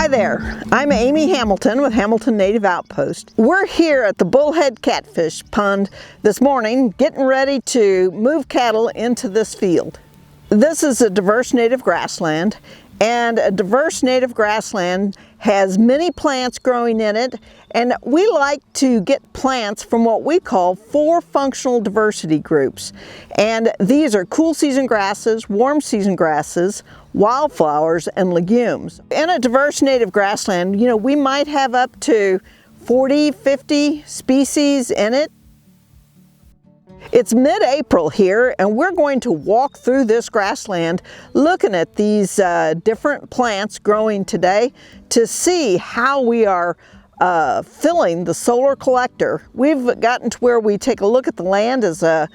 Hi there, I'm Amy Hamilton with Hamilton Native Outpost. We're here at the Bullhead Catfish Pond this morning getting ready to move cattle into this field. This is a diverse native grassland, and a diverse native grassland has many plants growing in it, and we like to get plants from what we call 4 functional diversity groups. And these are cool season grasses, warm season grasses, wildflowers, and legumes. In a diverse native grassland, we might have up to 40, 50 species in it. It's mid-April here, and we're going to walk through this grassland looking at these different plants growing today to see how we are filling the solar collector. We've gotten to where we take a look at the land as a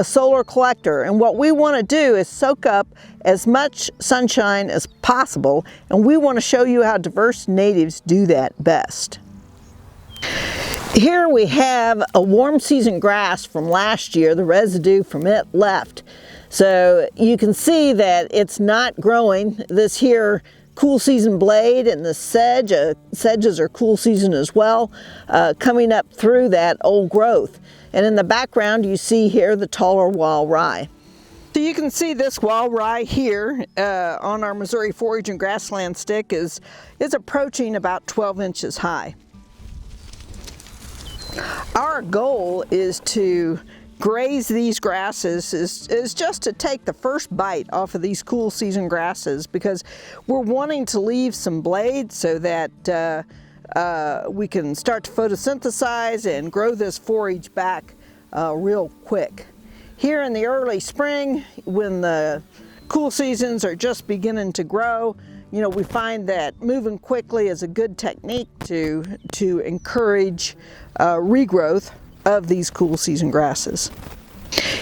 solar collector, and what we want to do is soak up as much sunshine as possible, and we want to show you how diverse natives do that best. Here we have a warm season grass from last year. The residue from it left. So you can see that it's not growing. This here cool season blade and the sedge, sedges are cool season as well, coming up through that old growth. And in the background you see here the taller wild rye. So you can see this wild rye here on our Missouri forage and grassland stick is approaching about 12 inches high. Our goal is to graze these grasses, is just to take the first bite off of these cool season grasses, because we're wanting to leave some blades so that we can start to photosynthesize and grow this forage back real quick. Here in the early spring, when the cool seasons are just beginning to grow, we find that moving quickly is a good technique to encourage regrowth of these cool season grasses.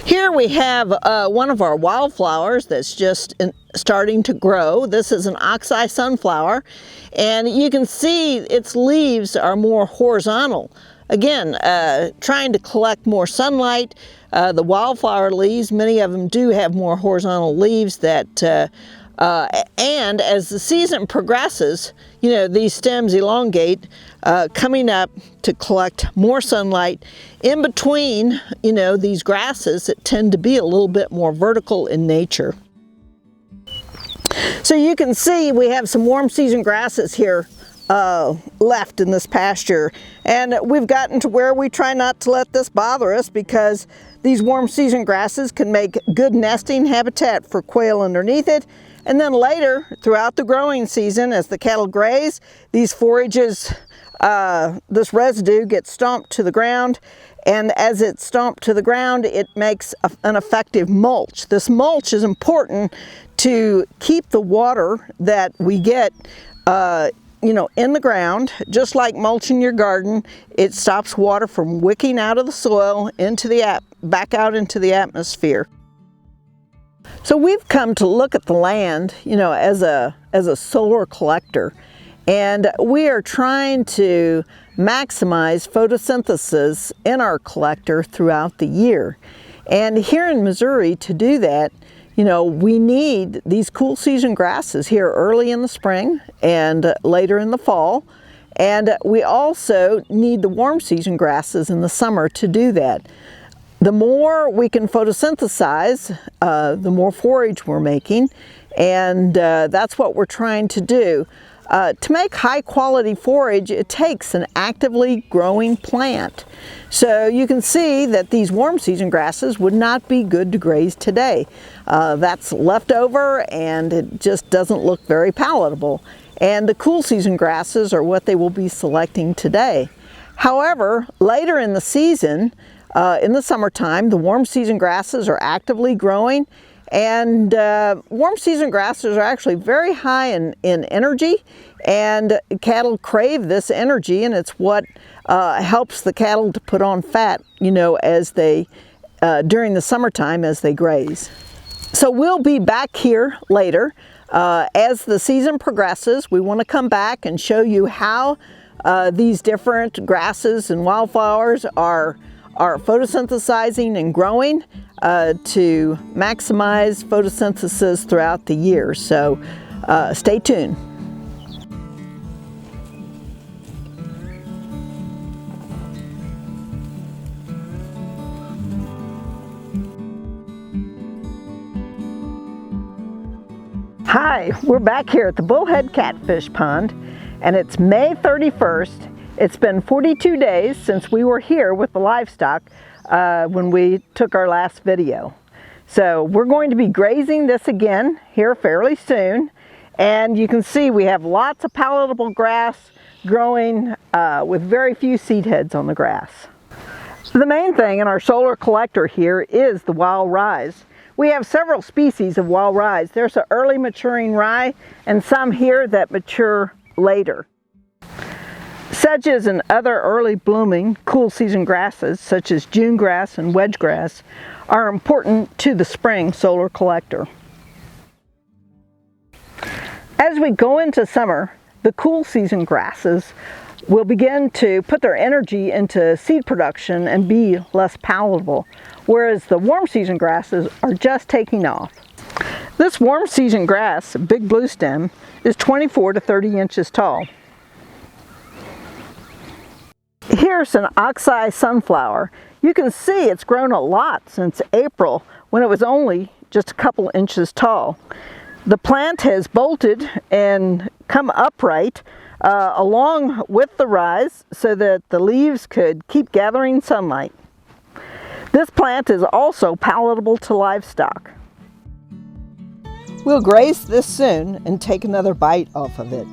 Here we have one of our wildflowers that's just starting to grow. This is an oxeye sunflower, and you can see its leaves are more horizontal. Again, trying to collect more sunlight. The wildflower leaves, many of them do have more horizontal leaves that and as the season progresses, these stems elongate, coming up to collect more sunlight in between, these grasses that tend to be a little bit more vertical in nature. So you can see we have some warm season grasses here left in this pasture, and we've gotten to where we try not to let this bother us, because these warm season grasses can make good nesting habitat for quail underneath it. And then later, throughout the growing season, as the cattle graze, these forages, this residue gets stomped to the ground, and as it's stomped to the ground, it makes an effective mulch. This mulch is important to keep the water that we get in the ground. Just like mulching your garden, it stops water from wicking out of the soil into back out into the atmosphere. So we've come to look at the land, as a solar collector, and we are trying to maximize photosynthesis in our collector throughout the year. And here in Missouri, to do that, we need these cool season grasses here early in the spring and later in the fall. And we also need the warm season grasses in the summer to do that. The more we can photosynthesize, the more forage we're making, and that's what we're trying to do. To make high quality forage, it takes an actively growing plant. So you can see that these warm season grasses would not be good to graze today. That's leftover, and it just doesn't look very palatable. And the cool season grasses are what they will be selecting today. However, later in the season, in the summertime, the warm season grasses are actively growing, and warm season grasses are actually very high in energy, and cattle crave this energy, and it's what helps the cattle to put on fat, as they during the summertime as they graze. So we'll be back here later. As the season progresses, we want to come back and show you how these different grasses and wildflowers are photosynthesizing and growing to maximize photosynthesis throughout the year. So stay tuned. Hi, we're back here at the Bullhead Catfish Pond, and it's May 31st. It's been 42 days since we were here with the livestock when we took our last video. So we're going to be grazing this again here fairly soon, and you can see we have lots of palatable grass growing with very few seed heads on the grass. The main thing in our solar collector here is the wild rye's. We have several species of wild rye's. There's an early maturing rye and some here that mature later. Sedges and other early blooming cool season grasses such as June grass and wedge grass are important to the spring solar collector. As we go into summer, the cool season grasses will begin to put their energy into seed production and be less palatable, whereas the warm season grasses are just taking off. This warm season grass, big blue stem, is 24 to 30 inches tall. Here's an oxeye sunflower. You can see it's grown a lot since April when it was only just a couple inches tall. The plant has bolted and come upright along with the rise so that the leaves could keep gathering sunlight. This plant is also palatable to livestock. We'll graze this soon and take another bite off of it.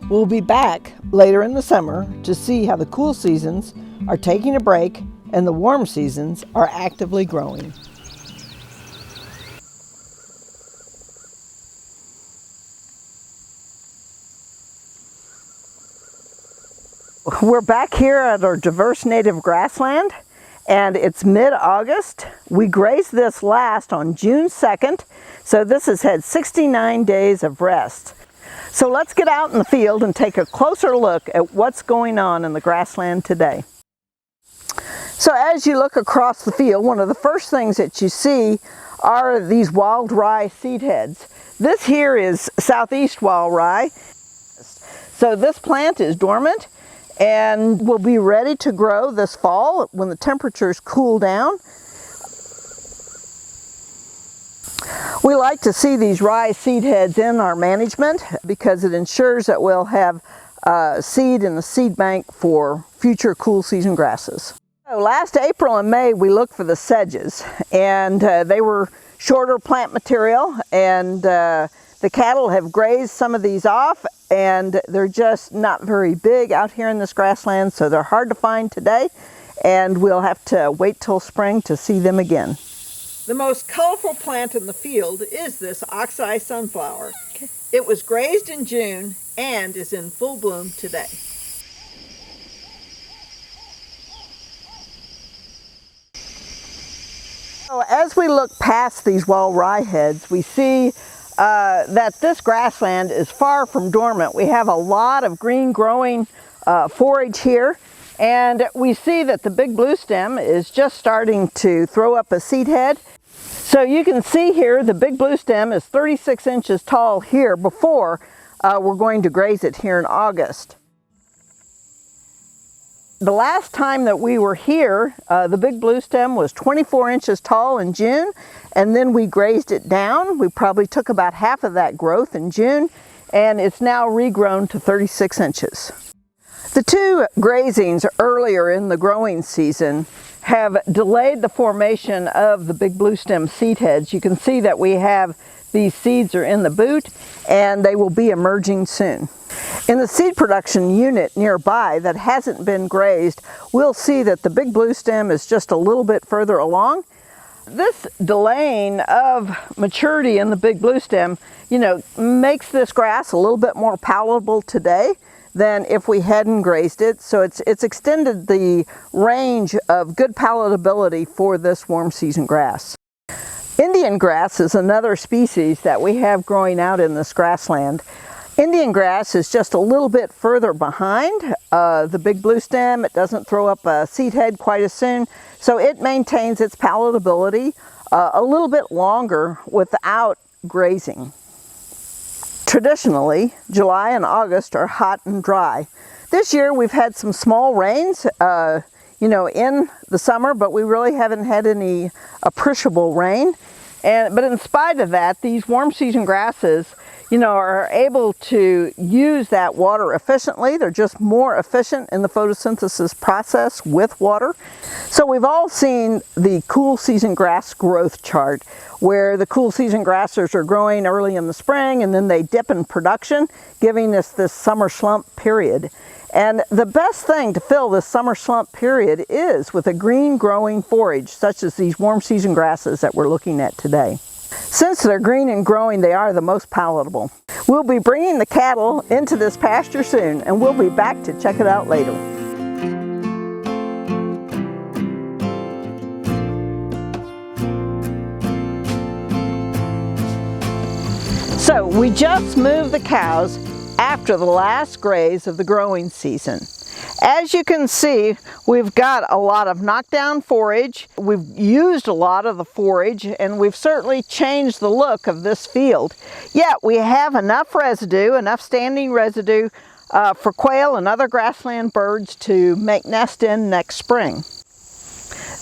We'll be back later in the summer to see how the cool seasons are taking a break and the warm seasons are actively growing. We're back here at our Diverse Native Grassland, and it's mid-August. We grazed this last on June 2nd, so this has had 69 days of rest. So let's get out in the field and take a closer look at what's going on in the grassland today. So as you look across the field, one of the first things that you see are these wild rye seed heads. This here is southeast wild rye. So this plant is dormant and will be ready to grow this fall when the temperatures cool down. We like to see these rye seed heads in our management because it ensures that we'll have seed in the seed bank for future cool season grasses. So last April and May we looked for the sedges, and they were shorter plant material, and the cattle have grazed some of these off, and they're just not very big out here in this grassland, so they're hard to find today, and we'll have to wait till spring to see them again. The most colorful plant in the field is this oxeye sunflower. It was grazed in June and is in full bloom today. So as we look past these wild rye heads, we see that this grassland is far from dormant. We have a lot of green growing forage here, and we see that the big blue stem is just starting to throw up a seed head. So you can see here the big blue stem is 36 inches tall here before we're going to graze it here in August. The last time that we were here, the big blue stem was 24 inches tall in June, and then we grazed it down. We probably took about half of that growth in June, and it's now regrown to 36 inches. The two grazings earlier in the growing season have delayed the formation of the big blue stem seed heads. You can see that we have these seeds are in the boot, and they will be emerging soon. In the seed production unit nearby that hasn't been grazed, we'll see that the big blue stem is just a little bit further along. This delaying of maturity in the big blue stem, makes this grass a little bit more palatable today than if we hadn't grazed it. So it's extended the range of good palatability for this warm season grass. Indian grass is another species that we have growing out in this grassland. Indian grass is just a little bit further behind the big blue stem. It doesn't throw up a seed head quite as soon, so it maintains its palatability a little bit longer without grazing. Traditionally, July and August are hot and dry. This year we've had some small rains in the summer, but we really haven't had any appreciable rain. But in spite of that, these warm season grasses, are able to use that water efficiently. They're just more efficient in the photosynthesis process with water. So we've all seen the cool season grass growth chart, where the cool season grasses are growing early in the spring and then they dip in production, giving us this summer slump period. And the best thing to fill this summer slump period is with a green growing forage, such as these warm season grasses that we're looking at today. Since they're green and growing, they are the most palatable. We'll be bringing the cattle into this pasture soon, and we'll be back to check it out later. So we just moved the cows after the last graze of the growing season. As you can see, we've got a lot of knockdown forage. We've used a lot of the forage, and we've certainly changed the look of this field. Yet we have enough residue, enough standing residue for quail and other grassland birds to make nest in next spring.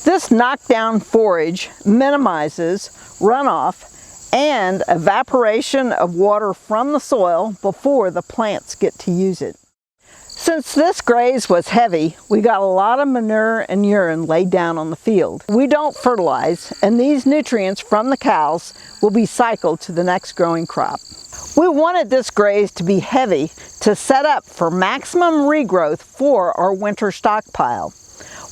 This knockdown forage minimizes runoff and evaporation of water from the soil before the plants get to use it. Since this graze was heavy, we got a lot of manure and urine laid down on the field. We don't fertilize, and these nutrients from the cows will be cycled to the next growing crop. We wanted this graze to be heavy to set up for maximum regrowth for our winter stockpile.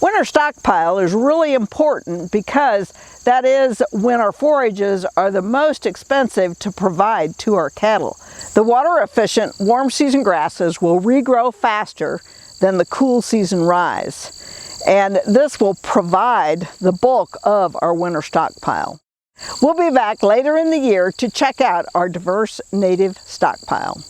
Winter stockpile is really important because that is when our forages are the most expensive to provide to our cattle. The water efficient warm season grasses will regrow faster than the cool season rye, and this will provide the bulk of our winter stockpile. We'll be back later in the year to check out our diverse native stockpile.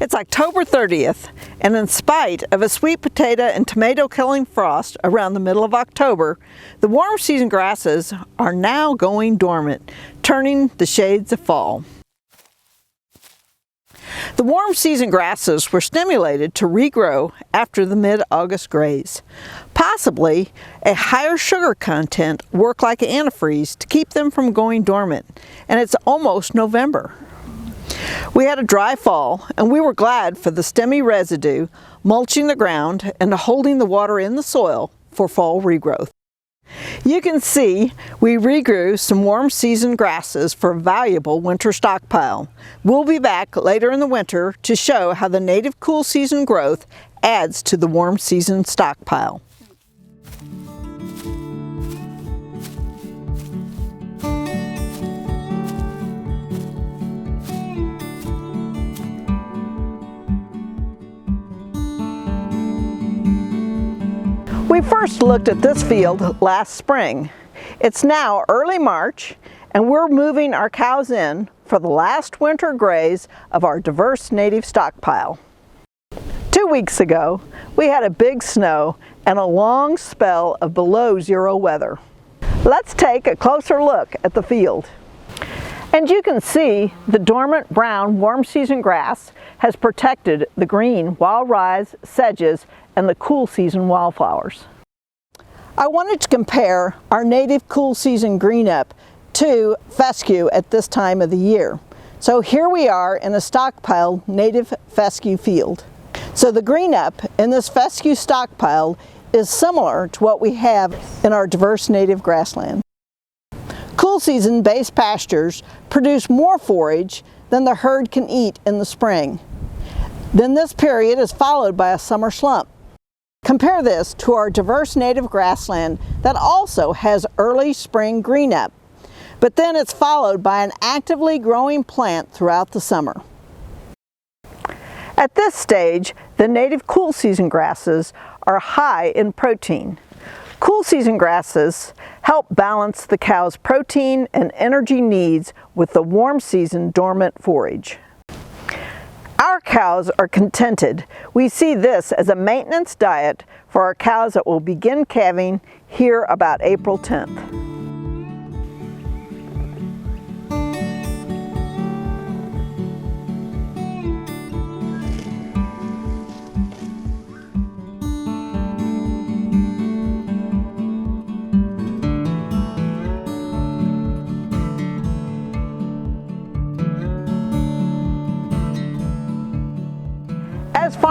It's October 30th, and in spite of a sweet potato and tomato killing frost around the middle of October, the warm season grasses are now going dormant, turning the shades of fall. The warm season grasses were stimulated to regrow after the mid-August graze. Possibly a higher sugar content worked like antifreeze to keep them from going dormant, and it's almost November. We had a dry fall, and we were glad for the stemmy residue mulching the ground and holding the water in the soil for fall regrowth. You can see we regrew some warm season grasses for a valuable winter stockpile. We'll be back later in the winter to show how the native cool season growth adds to the warm season stockpile. We first looked at this field last spring. It's now early March, and we're moving our cows in for the last winter graze of our diverse native stockpile. 2 weeks ago, we had a big snow and a long spell of below zero weather. Let's take a closer look at the field. And you can see the dormant brown warm season grass has protected the green wild rye, sedges, and the cool season wildflowers. I wanted to compare our native cool season green up to fescue at this time of the year. So here we are in a stockpile native fescue field. So the green up in this fescue stockpile is similar to what we have in our diverse native grassland. Cool season based pastures produce more forage than the herd can eat in the spring. Then this period is followed by a summer slump. Compare this to our diverse native grassland that also has early spring green up, but then it's followed by an actively growing plant throughout the summer. At this stage, the native cool season grasses are high in protein. Cool season grasses help balance the cow's protein and energy needs with the warm season dormant forage. Our cows are contented. We see this as a maintenance diet for our cows that will begin calving here about April 10th.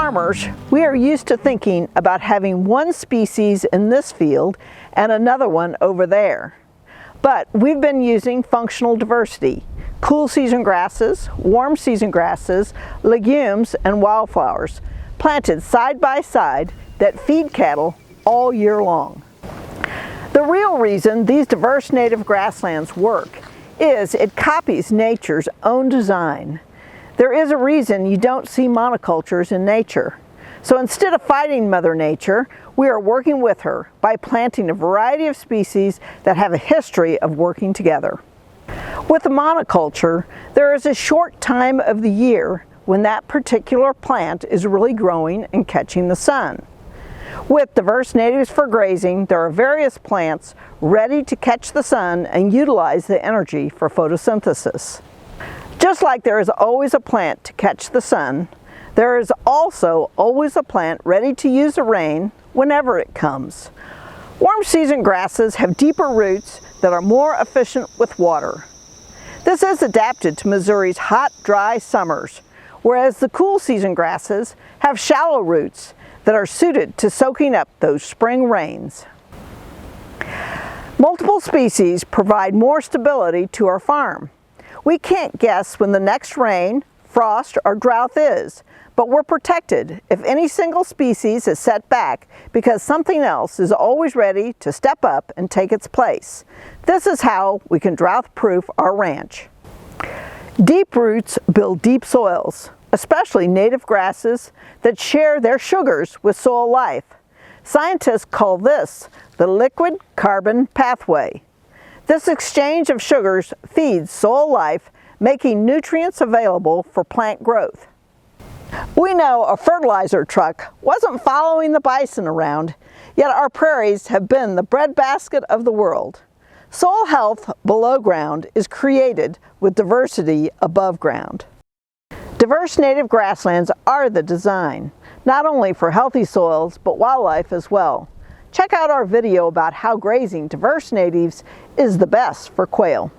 farmers, we are used to thinking about having one species in this field and another one over there. But we've been using functional diversity, cool season grasses, warm season grasses, legumes, and wildflowers, planted side by side that feed cattle all year long. The real reason these diverse native grasslands work is it copies nature's own design. There is a reason you don't see monocultures in nature. So instead of fighting Mother Nature, we are working with her by planting a variety of species that have a history of working together. With a monoculture, there is a short time of the year when that particular plant is really growing and catching the sun. With diverse natives for grazing, there are various plants ready to catch the sun and utilize the energy for photosynthesis. Just like there is always a plant to catch the sun, there is also always a plant ready to use the rain whenever it comes. Warm season grasses have deeper roots that are more efficient with water. This is adapted to Missouri's hot, dry summers, whereas the cool season grasses have shallow roots that are suited to soaking up those spring rains. Multiple species provide more stability to our farm. We can't guess when the next rain, frost, or drought is, but we're protected if any single species is set back because something else is always ready to step up and take its place. This is how we can drought-proof our ranch. Deep roots build deep soils, especially native grasses that share their sugars with soil life. Scientists call this the liquid carbon pathway. This exchange of sugars feeds soil life, making nutrients available for plant growth. We know a fertilizer truck wasn't following the bison around, yet our prairies have been the breadbasket of the world. Soil health below ground is created with diversity above ground. Diverse native grasslands are the design, not only for healthy soils, but wildlife as well. Check out our video about how grazing diverse natives is the best for quail.